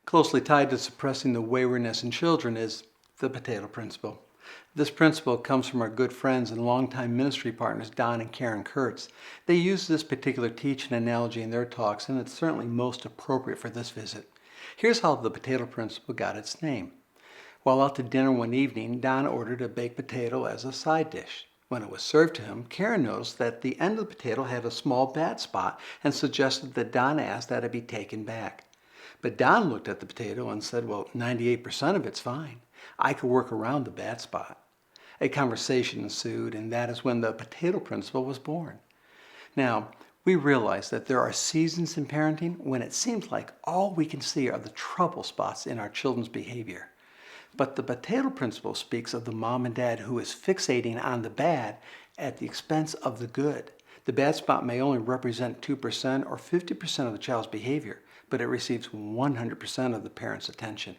Closely tied to suppressing the waywardness in children is the potato principle. This principle comes from our good friends and longtime ministry partners Don and Karen Kurtz. They use this particular teaching analogy in their talks, and it's certainly most appropriate for this visit. Here's how the potato principle got its name. While out to dinner one evening, Don ordered a baked potato as a side dish. When it was served to him, Karen noticed that the end of the potato had a small bad spot and suggested that Don ask that it be taken back. But Don looked at the potato and said, well, 98% of it's fine. I could work around the bad spot. A conversation ensued, and that is when the potato principle was born. Now, we realize that there are seasons in parenting when it seems like all we can see are the trouble spots in our children's behavior. But the potato principle speaks of the mom and dad who is fixating on the bad at the expense of the good. The bad spot may only represent 2% or 50% of the child's behavior, but it receives 100% of the parent's attention.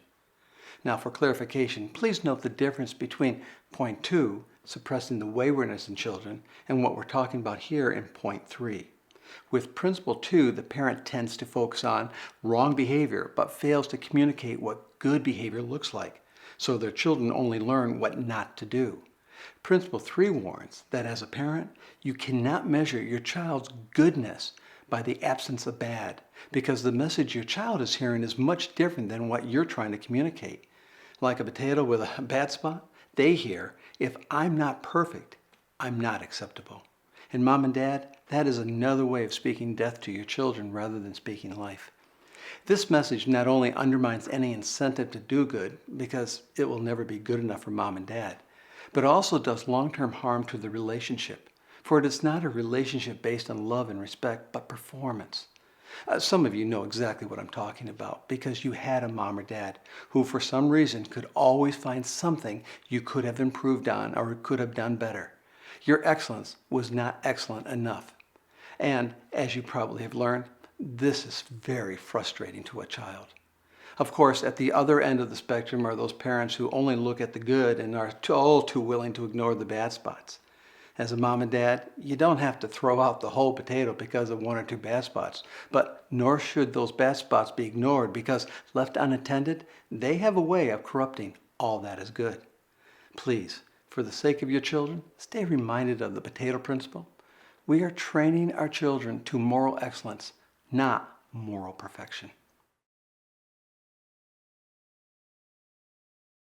Now, for clarification, please note the difference between point 2, suppressing the waywardness in children, and what we're talking about here in point 3. With principle 2, the parent tends to focus on wrong behavior but fails to communicate what good behavior looks like, so their children only learn what not to do. Principle 3 warns that as a parent, you cannot measure your child's goodness by the absence of bad, because the message your child is hearing is much different than what you're trying to communicate. Like a potato with a bad spot, they hear, if I'm not perfect, I'm not acceptable. And mom and dad, that is another way of speaking death to your children rather than speaking life. This message not only undermines any incentive to do good, because it will never be good enough for mom and dad, but also does long-term harm to the relationship. For it is not a relationship based on love and respect, but performance. Some of you know exactly what I'm talking about because you had a mom or dad who for some reason could always find something you could have improved on or could have done better. Your excellence was not excellent enough. And as you probably have learned, this is very frustrating to a child. Of course, at the other end of the spectrum are those parents who only look at the good and are all too willing to ignore the bad spots. As a mom and dad, you don't have to throw out the whole potato because of 1 or 2 bad spots, but nor should those bad spots be ignored because left unattended, they have a way of corrupting all that is good. Please, for the sake of your children, stay reminded of the potato principle. We are training our children to moral excellence, not moral perfection.